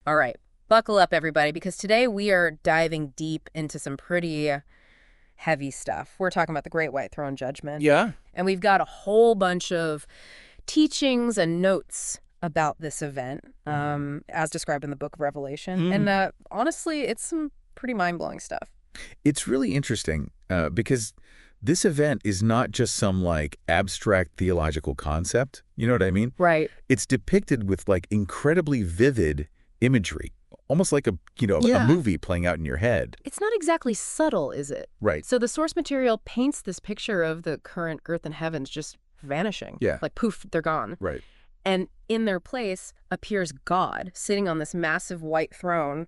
All right, buckle up, everybody, because today we are diving deep into some pretty heavy stuff. We're talking about the Great White Throne Judgment. Yeah. And we've got a whole bunch of teachings and notes about this event, as described in the book of Revelation. And honestly, it's some pretty mind-blowing stuff. It's really interesting because this event is not just some abstract theological concept. You know what I mean? Right. It's depicted with incredibly vivid imagery, almost like a movie playing out in your head. It's not exactly subtle, is it? Right. So the source material paints this picture of the current earth and heavens just vanishing. Yeah. Like poof, they're gone. Right. And in their place appears God sitting on this massive white throne,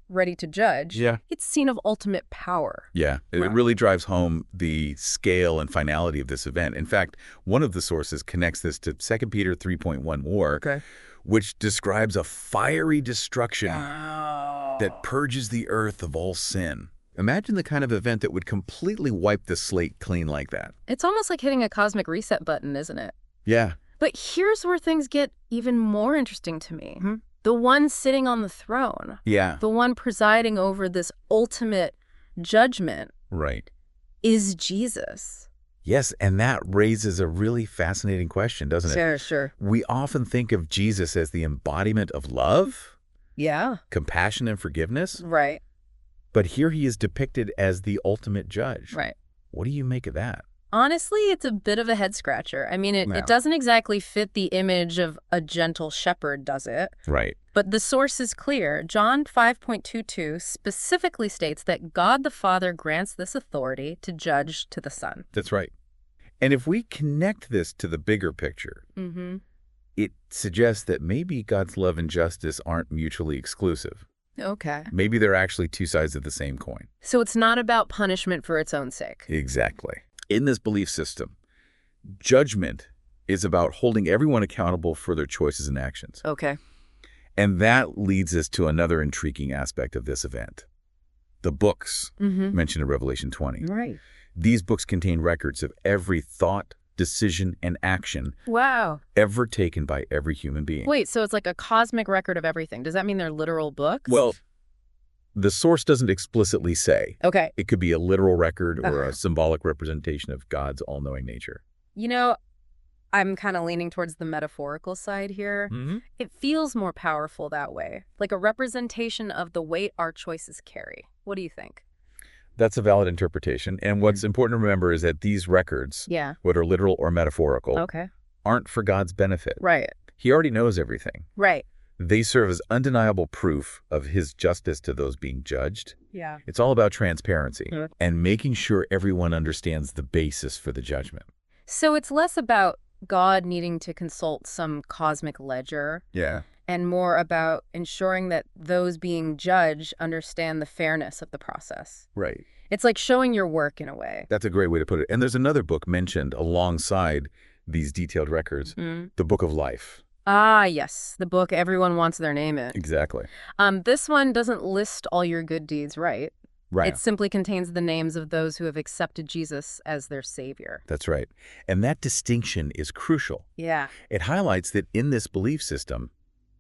ready to judge. Yeah. It's a scene of ultimate power. Yeah, it really drives home the scale and finality of this event. In fact, one of the sources connects this to 2 Peter 3.1, which describes a fiery destruction that purges the earth of all sin. Imagine the kind of event that would completely wipe the slate clean like that. It's almost like hitting a cosmic reset button, isn't it? Yeah. But here's where things get even more interesting to me. The one sitting on the throne. Yeah. The one presiding over this ultimate judgment. Right. Is Jesus. Yes, and that raises a really fascinating question, doesn't it? Sure. We often think of Jesus as the embodiment of love, Yeah. compassion, and forgiveness. Right. But here he is depicted as the ultimate judge. Right. What do you make of that? Honestly, it's a bit of a head scratcher. I mean, it doesn't exactly fit the image of a gentle shepherd, does it? Right. But the source is clear. John 5.22 specifically states that God the Father grants this authority to judge to the Son. That's right. And if we connect this to the bigger picture, it suggests that maybe God's love and justice aren't mutually exclusive. Okay. Maybe they're actually two sides of the same coin. So it's not about punishment for its own sake. Exactly. In this belief system, judgment is about holding everyone accountable for their choices and actions. Okay. And that leads us to another intriguing aspect of this event. The books mentioned in Revelation 20. Right. These books contain records of every thought, decision, and action ever taken by every human being. Wait, so it's like a cosmic record of everything. Does that mean they're literal books? Well, the source doesn't explicitly say. Okay. It could be a literal record or a symbolic representation of God's all-knowing nature. You know, I'm kind of leaning towards the metaphorical side here. It feels more powerful that way, like a representation of the weight our choices carry. What do you think? That's a valid interpretation. And what's important to remember is that these records, whether literal or metaphorical, aren't for God's benefit. Right. He already knows everything. Right. They serve as undeniable proof of his justice to those being judged. Yeah. It's all about transparency and making sure everyone understands the basis for the judgment. So it's less about God needing to consult some cosmic ledger. Yeah. And more about ensuring that those being judged understand the fairness of the process. Right. It's like showing your work in a way. That's a great way to put it. And there's another book mentioned alongside these detailed records, the Book of Life. Ah, yes. The book everyone wants their name in. Exactly. This one doesn't list all your good deeds, right? Right. It simply contains the names of those who have accepted Jesus as their savior. That's right. And that distinction is crucial. Yeah. It highlights that in this belief system,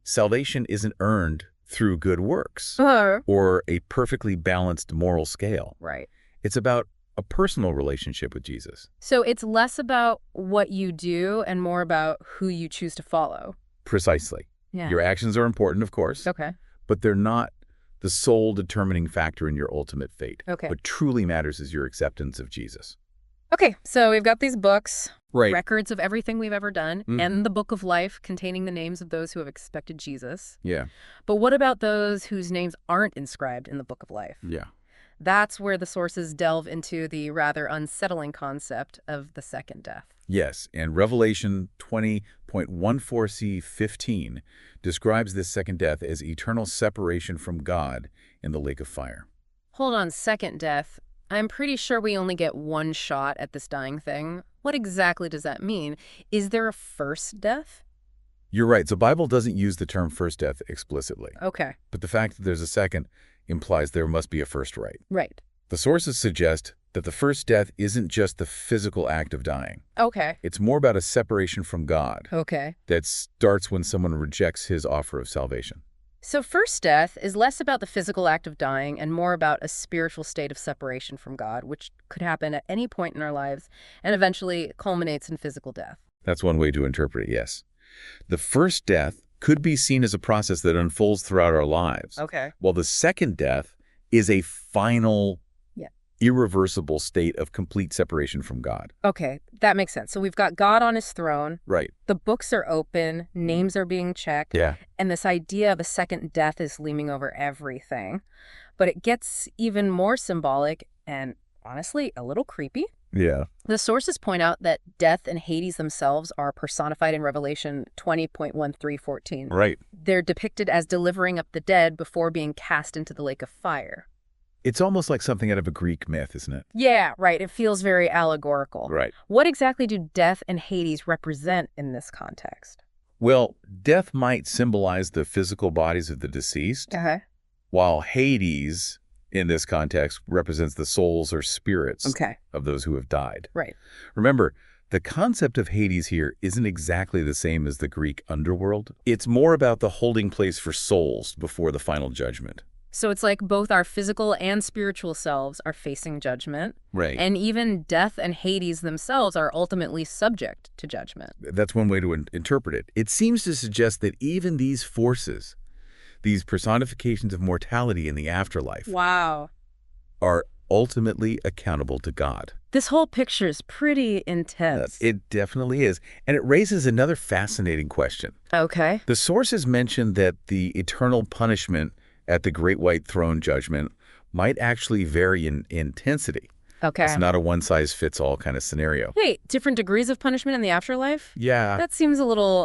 salvation isn't earned through good works or a perfectly balanced moral scale. Right. It's about a personal relationship with Jesus. So it's less about what you do and more about who you choose to follow. Precisely. Yeah. Your actions are important, of course. Okay. But they're not the sole determining factor in your ultimate fate. Okay. What truly matters is your acceptance of Jesus. Okay, so we've got these books, Right. records of everything we've ever done, and the Book of Life containing the names of those who have accepted Jesus. Yeah. But what about those whose names aren't inscribed in the Book of Life? Yeah. That's where the sources delve into the rather unsettling concept of the second death. Yes, and Revelation 20.14c15 describes this second death as eternal separation from God in the lake of fire. Hold on, second death. I'm pretty sure we only get one shot at this dying thing. What exactly does that mean? Is there a first death? You're right. So Bible doesn't use the term first death explicitly. Okay. But the fact that there's a second implies there must be a first right. Right. The sources suggest that the first death isn't just the physical act of dying. Okay. It's more about a separation from God Okay. that starts when someone rejects his offer of salvation. So first death is less about the physical act of dying and more about a spiritual state of separation from God, which could happen at any point in our lives and eventually culminates in physical death. That's one way to interpret it, yes. The first death could be seen as a process that unfolds throughout our lives, Okay. while the second death is a final, Yeah. irreversible state of complete separation from God. Okay, that makes sense. So we've got God on his throne. Right. The books are open, names are being checked, Yeah. and this idea of a second death is looming over everything. But it gets even more symbolic and, honestly, a little creepy. Yeah. The sources point out that death and Hades themselves are personified in Revelation 20.1314. Right. They're depicted as delivering up the dead before being cast into the lake of fire. It's almost like something out of a Greek myth, isn't it? Yeah, right. It feels very allegorical. Right. What exactly do death and Hades represent in this context? Well, death might symbolize the physical bodies of the deceased, Uh-huh. while Hades, in this context, represents the souls or spirits of those who have died. Right. Remember, the concept of Hades here isn't exactly the same as the Greek underworld. It's more about the holding place for souls before the final judgment. So it's like both our physical and spiritual selves are facing judgment. Right. And even death and Hades themselves are ultimately subject to judgment. That's one way to interpret it. It seems to suggest that even these forces, these personifications of mortality in the afterlife, Wow. are ultimately accountable to God. This whole picture is pretty intense. It definitely is. And it raises another fascinating question. Okay. The sources mention that the eternal punishment at the Great White Throne judgment might actually vary in intensity. Okay. It's not a one-size-fits-all kind of scenario. Wait, different degrees of punishment in the afterlife? Yeah. That seems a little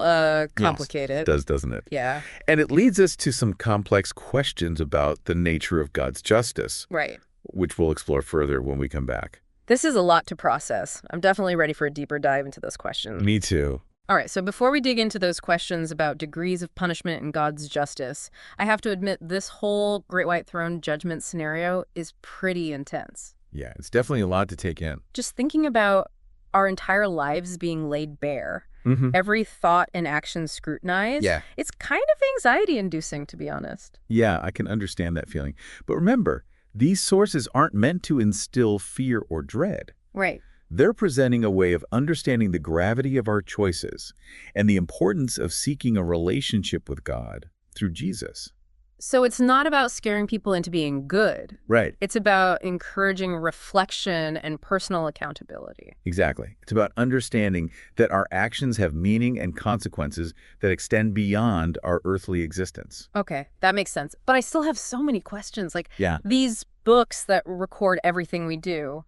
complicated. Yes, it does, doesn't it? Yeah. And it leads us to some complex questions about the nature of God's justice, Right. which we'll explore further when we come back. This is a lot to process. I'm definitely ready for a deeper dive into those questions. Me too. All right, so before we dig into those questions about degrees of punishment and God's justice, I have to admit this whole Great White Throne judgment scenario is pretty intense. Yeah, it's definitely a lot to take in. Just thinking about our entire lives being laid bare, every thought and action scrutinized, it's kind of anxiety-inducing, to be honest. Yeah, I can understand that feeling. But remember, these sources aren't meant to instill fear or dread. Right. They're presenting a way of understanding the gravity of our choices and the importance of seeking a relationship with God through Jesus. So it's not about scaring people into being good. Right. It's about encouraging reflection and personal accountability. Exactly. It's about understanding that our actions have meaning and consequences that extend beyond our earthly existence. Okay, that makes sense. But I still have so many questions. Like, Yeah. these books that record everything we do,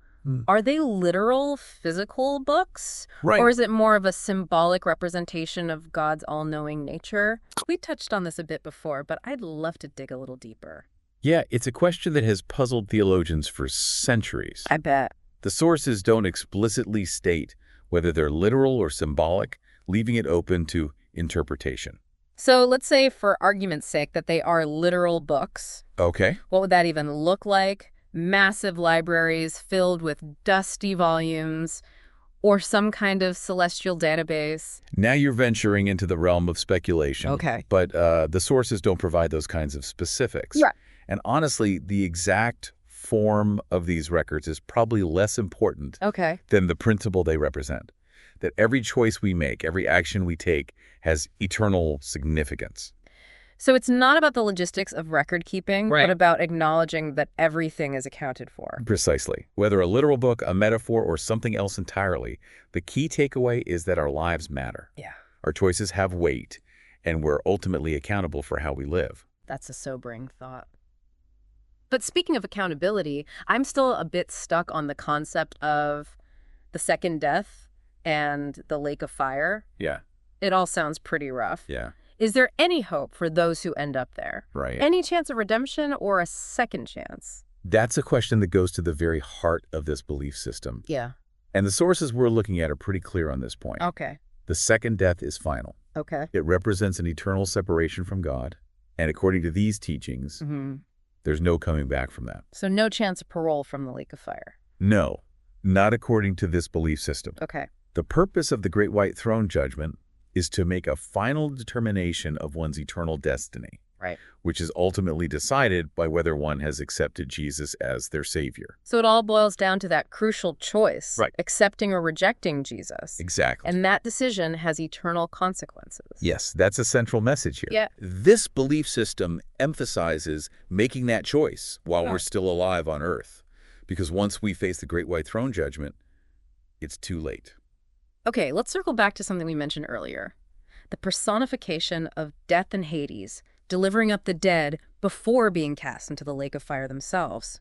are they literal physical books? Right. Or is it more of a symbolic representation of God's all-knowing nature? We touched on this a bit before, but I'd love to dig a little deeper. Yeah, it's a question that has puzzled theologians for centuries. I bet. The sources don't explicitly state whether they're literal or symbolic, leaving it open to interpretation. So let's say, for argument's sake, that they are literal books. Okay. What would that even look like? Massive libraries filled with dusty volumes, or some kind of celestial database. Now you're venturing into the realm of speculation. Okay. But the sources don't provide those kinds of specifics. Right. And honestly, the exact form of these records is probably less important than the principle they represent. That every choice we make, every action we take has eternal significance. So it's not about the logistics of record keeping, but about acknowledging that everything is accounted for. Precisely. Whether a literal book, a metaphor, or something else entirely, the key takeaway is that our lives matter. Yeah. Our choices have weight, and we're ultimately accountable for how we live. That's a sobering thought. But speaking of accountability, I'm still a bit stuck on the concept of the second death and the lake of fire. Yeah. It all sounds pretty rough. Yeah. Is there any hope for those who end up there? Right. Any chance of redemption or a second chance? That's a question that goes to the very heart of this belief system. Yeah. And the sources we're looking at are pretty clear on this point. Okay. The second death is final. Okay. It represents an eternal separation from God. And according to these teachings, there's no coming back from that. So no chance of parole from the lake of fire? No, not according to this belief system. Okay. The purpose of the Great White Throne judgment is to make a final determination of one's eternal destiny. Right. which is ultimately decided by whether one has accepted Jesus as their Savior. So it all boils down to that crucial choice, Right. accepting or rejecting Jesus. Exactly. And that decision has eternal consequences. Yes, that's a central message here. Yeah. This belief system emphasizes making that choice while Yeah. we're still alive on Earth. Because once we face the Great White Throne Judgment, it's too late. Okay, let's circle back to something we mentioned earlier. The personification of death and Hades, delivering up the dead before being cast into the lake of fire themselves.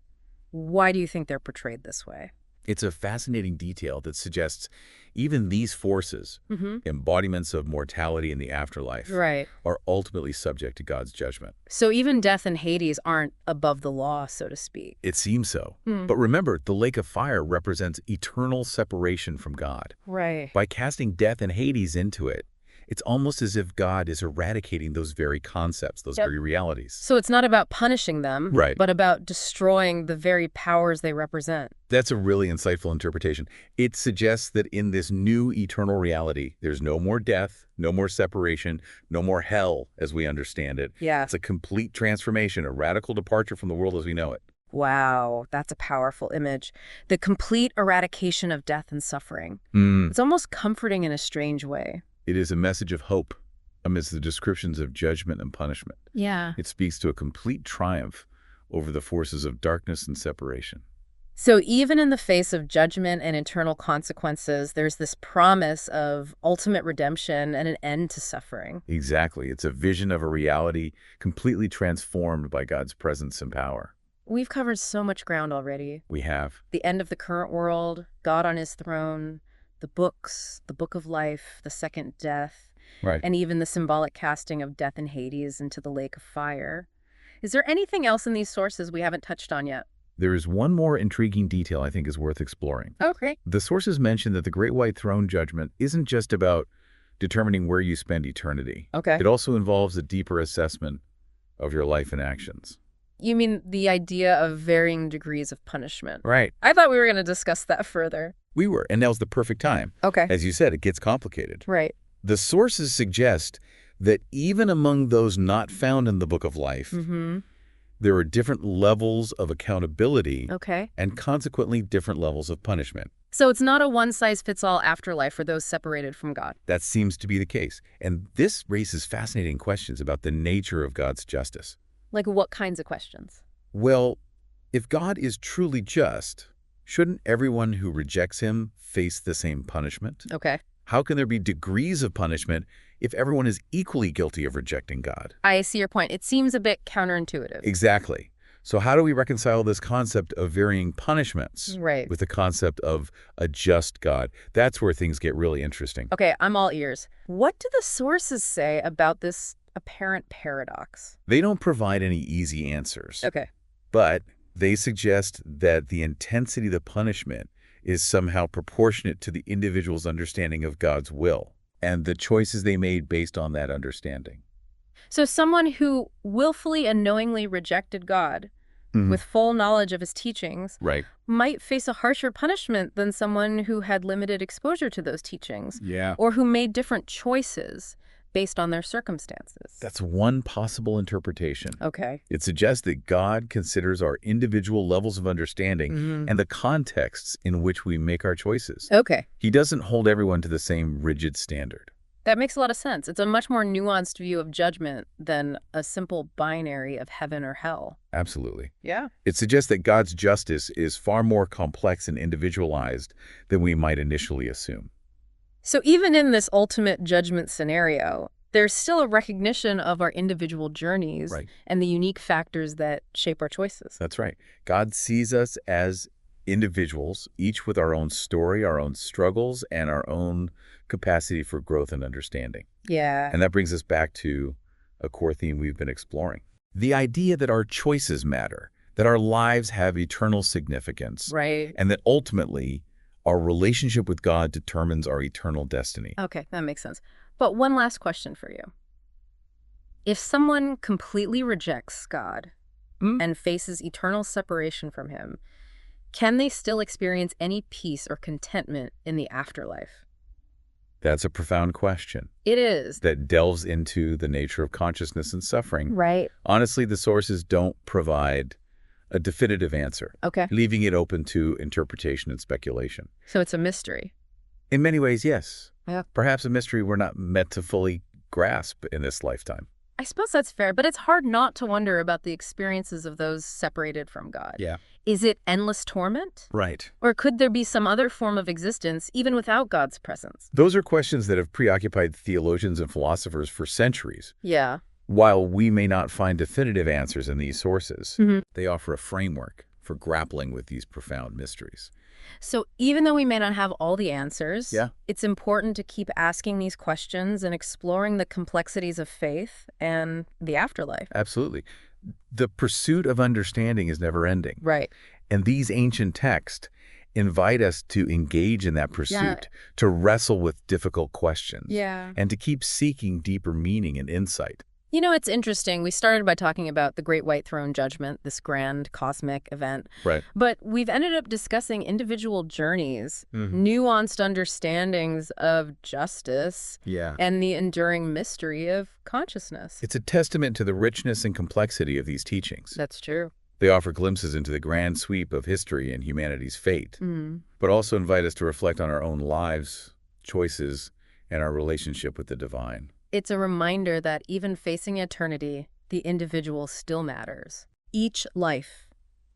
Why do you think they're portrayed this way? It's a fascinating detail that suggests even these forces, Mm-hmm. embodiments of mortality in the afterlife, Right. are ultimately subject to God's judgment. So even death and Hades aren't above the law, so to speak. It seems so. Hmm. But remember, the lake of fire represents eternal separation from God. Right. By casting death and Hades into it, it's almost as if God is eradicating those very concepts, those very realities. So it's not about punishing them, Right. but about destroying the very powers they represent. That's a really insightful interpretation. It suggests that in this new eternal reality, there's no more death, no more separation, no more hell as we understand it. Yeah. It's a complete transformation, a radical departure from the world as we know it. Wow, that's a powerful image. The complete eradication of death and suffering. Mm. It's almost comforting in a strange way. It is a message of hope amidst the descriptions of judgment and punishment. Yeah. It speaks to a complete triumph over the forces of darkness and separation. So even in the face of judgment and eternal consequences, there's this promise of ultimate redemption and an end to suffering. Exactly. It's a vision of a reality completely transformed by God's presence and power. We've covered so much ground already. We have. The end of the current world, God on his throne, the books, the book of life, the second death, Right. and even the symbolic casting of death and Hades into the lake of fire. Is there anything else in these sources we haven't touched on yet? There is one more intriguing detail I think is worth exploring. Okay. The sources mention that the Great White Throne Judgment isn't just about determining where you spend eternity. Okay. It also involves a deeper assessment of your life and actions. You mean the idea of varying degrees of punishment? Right. I thought we were going to discuss that further. We were, and now's the perfect time. Okay. As you said, it gets complicated. Right. The sources suggest that even among those not found in the Book of Life, Mm-hmm. there are different levels of accountability Okay. and consequently different levels of punishment. So it's not a one-size-fits-all afterlife for those separated from God. That seems to be the case. And this raises fascinating questions about the nature of God's justice. Like what kinds of questions? Well, if God is truly just, shouldn't everyone who rejects him face the same punishment? Okay. How can there be degrees of punishment if everyone is equally guilty of rejecting God? I see your point. It seems a bit counterintuitive. Exactly. So how do we reconcile this concept of varying punishments Right. with the concept of a just God? That's where things get really interesting. Okay, I'm all ears. What do the sources say about this apparent paradox? They don't provide any easy answers, Okay. but they suggest that the intensity of the punishment is somehow proportionate to the individual's understanding of God's will and the choices they made based on that understanding. So someone who willfully and knowingly rejected God with full knowledge of his teachings Right. might face a harsher punishment than someone who had limited exposure to those teachings Yeah. or who made different choices based on their circumstances. That's one possible interpretation. Okay. It suggests that God considers our individual levels of understanding and the contexts in which we make our choices. Okay. He doesn't hold everyone to the same rigid standard. That makes a lot of sense. It's a much more nuanced view of judgment than a simple binary of heaven or hell. Absolutely. Yeah. It suggests that God's justice is far more complex and individualized than we might initially assume. So even in this ultimate judgment scenario, there's still a recognition of our individual journeys Right. and the unique factors that shape our choices. That's right. God sees us as individuals, each with our own story, our own struggles, and our own capacity for growth and understanding. Yeah. And that brings us back to a core theme we've been exploring. The idea that our choices matter, that our lives have eternal significance, Right. and that ultimately our relationship with God determines our eternal destiny. Okay, that makes sense. But one last question for you. If someone completely rejects God and faces eternal separation from him, can they still experience any peace or contentment in the afterlife? That's a profound question It is. that delves into the nature of consciousness and suffering. Right. Honestly, the sources don't provide a definitive answer, Okay. leaving it open to interpretation and speculation. So it's a mystery. In many ways, yes. Yeah. Perhaps a mystery we're not meant to fully grasp in this lifetime. I suppose that's fair, but it's hard not to wonder about the experiences of those separated from God. Yeah. Is it endless torment? Right. Or could there be some other form of existence even without God's presence? Those are questions that have preoccupied theologians and philosophers for centuries. Yeah. While we may not find definitive answers in these sources, they offer a framework for grappling with these profound mysteries. So even though we may not have all the answers, Yeah. it's important to keep asking these questions and exploring the complexities of faith and the afterlife. Absolutely. The pursuit of understanding is never ending. Right. And these ancient texts invite us to engage in that pursuit, to wrestle with difficult questions, and to keep seeking deeper meaning and insight. You know, it's interesting. We started by talking about the Great White Throne Judgment, this grand cosmic event. Right. But we've ended up discussing individual journeys, nuanced understandings of justice, and the enduring mystery of consciousness. It's a testament to the richness and complexity of these teachings. That's true. They offer glimpses into the grand sweep of history and humanity's fate, but also invite us to reflect on our own lives, choices, and our relationship with the divine. It's a reminder that even facing eternity, the individual still matters. Each life,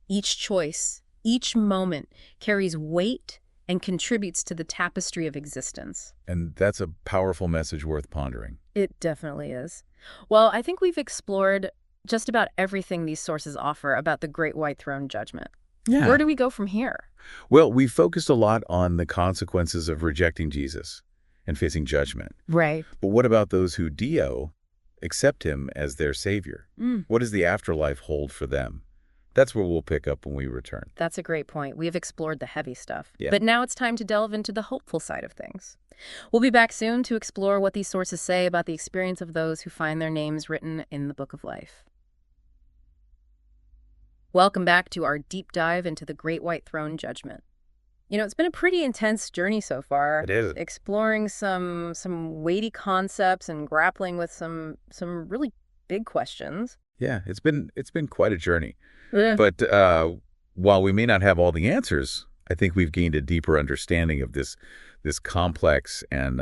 each choice, each moment carries weight and contributes to the tapestry of existence. And that's a powerful message worth pondering. It definitely is. Well, I think we've explored just about everything these sources offer about the Great White Throne Judgment. Yeah. Where do we go from here? Well, we focused a lot on the consequences of rejecting Jesus and facing judgment. Right. But what about those who accept him as their savior? What does the afterlife hold for them? That's where we'll pick up when we return. That's a great point. We have explored the heavy stuff. Yeah. But now it's time to delve into the hopeful side of things. We'll be back soon to explore what these sources say about the experience of those who find their names written in the Book of Life. Welcome back to our deep dive into the Great White Throne Judgment. You know, it's been a pretty intense journey so far. It is. Exploring some weighty concepts and grappling with some really big questions. Yeah, it's been quite a journey. Yeah. But while we may not have all the answers, I think we've gained a deeper understanding of this complex and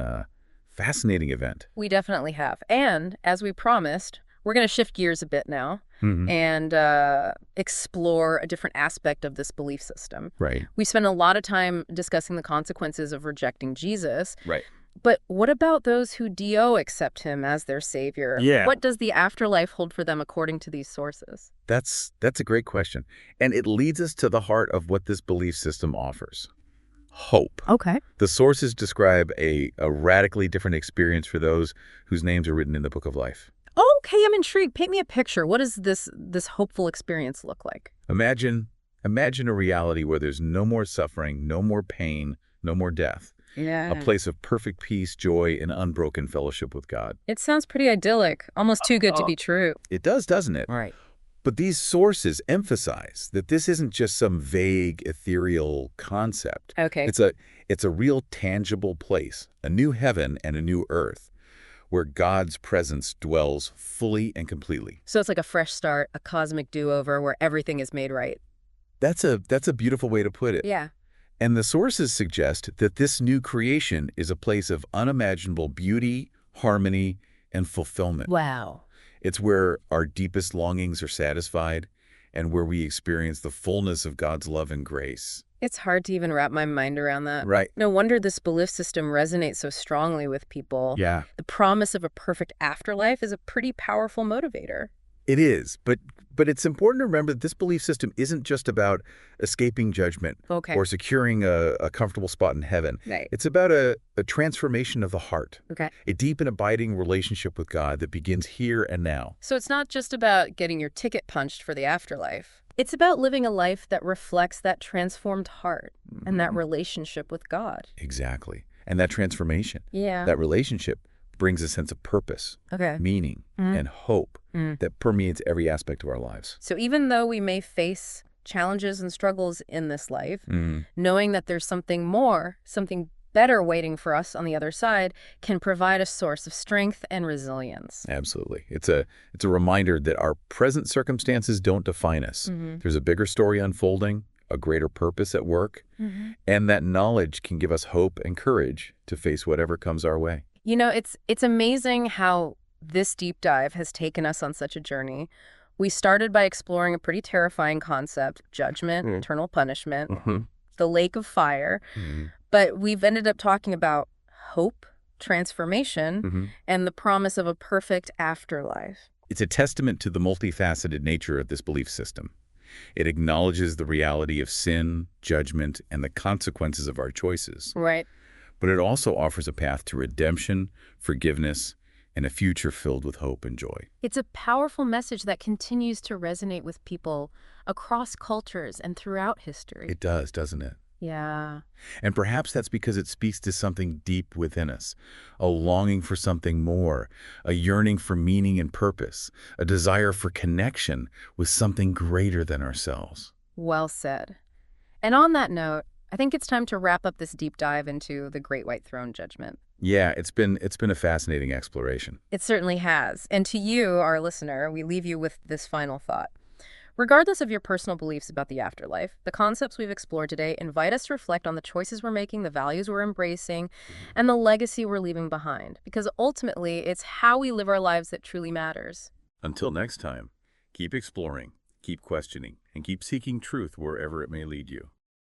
fascinating event. We definitely have. And as we promised, we're going to shift gears a bit now and explore a different aspect of this belief system. Right. We spent a lot of time discussing the consequences of rejecting Jesus. Right. But what about those who do accept him as their savior? Yeah. What does the afterlife hold for them according to these sources? That's a great question. And it leads us to the heart of what this belief system offers. Hope. Okay. The sources describe a radically different experience for those whose names are written in the Book of Life. Okay, I'm intrigued. Paint me a picture. What does this hopeful experience look like? Imagine a reality where there's no more suffering, no more pain, no more death. Yeah. A place of perfect peace, joy, and unbroken fellowship with God. It sounds pretty idyllic, almost too good to be true. It does, doesn't it? Right. But these sources emphasize that this isn't just some vague, ethereal concept. Okay. It's a real tangible place, a new heaven and a new earth, where God's presence dwells fully and completely. So it's like a fresh start, a cosmic do-over where everything is made right. That's a beautiful way to put it. Yeah. And the sources suggest that this new creation is a place of unimaginable beauty, harmony, and fulfillment. Wow. It's where our deepest longings are satisfied and where we experience the fullness of God's love and grace. It's hard to even wrap my mind around that. Right. No wonder this belief system resonates so strongly with people. Yeah. The promise of a perfect afterlife is a pretty powerful motivator. It is, but it's important to remember that this belief system isn't just about escaping judgment or securing a comfortable spot in heaven. Right. It's about a transformation of the heart, Okay. a deep and abiding relationship with God that begins here and now. So it's not just about getting your ticket punched for the afterlife. It's about living a life that reflects that transformed heart and that relationship with God. Exactly. And that transformation, Yeah. that relationship brings a sense of purpose, meaning, and hope that permeates every aspect of our lives. So even though we may face challenges and struggles in this life, knowing that there's something more, something better waiting for us on the other side can provide a source of strength and resilience. Absolutely. It's a reminder that our present circumstances don't define us. There's a bigger story unfolding, a greater purpose at work, and that knowledge can give us hope and courage to face whatever comes our way. You know, it's amazing how this deep dive has taken us on such a journey. We started by exploring a pretty terrifying concept, judgment, eternal punishment, the lake of fire, but we've ended up talking about hope, transformation, and the promise of a perfect afterlife. It's a testament to the multifaceted nature of this belief system. It acknowledges the reality of sin, judgment, and the consequences of our choices. Right. But it also offers a path to redemption, forgiveness, and a future filled with hope and joy. It's a powerful message that continues to resonate with people across cultures and throughout history. It does, doesn't it? Yeah. And perhaps that's because it speaks to something deep within us, a longing for something more, a yearning for meaning and purpose, a desire for connection with something greater than ourselves. Well said. And on that note, I think it's time to wrap up this deep dive into the Great White Throne Judgment. Yeah, it's been a fascinating exploration. It certainly has. And to you, our listener, we leave you with this final thought. Regardless of your personal beliefs about the afterlife, the concepts we've explored today invite us to reflect on the choices we're making, the values we're embracing, and the legacy we're leaving behind. Because ultimately, it's how we live our lives that truly matters. Until next time, keep exploring, keep questioning, and keep seeking truth wherever it may lead you.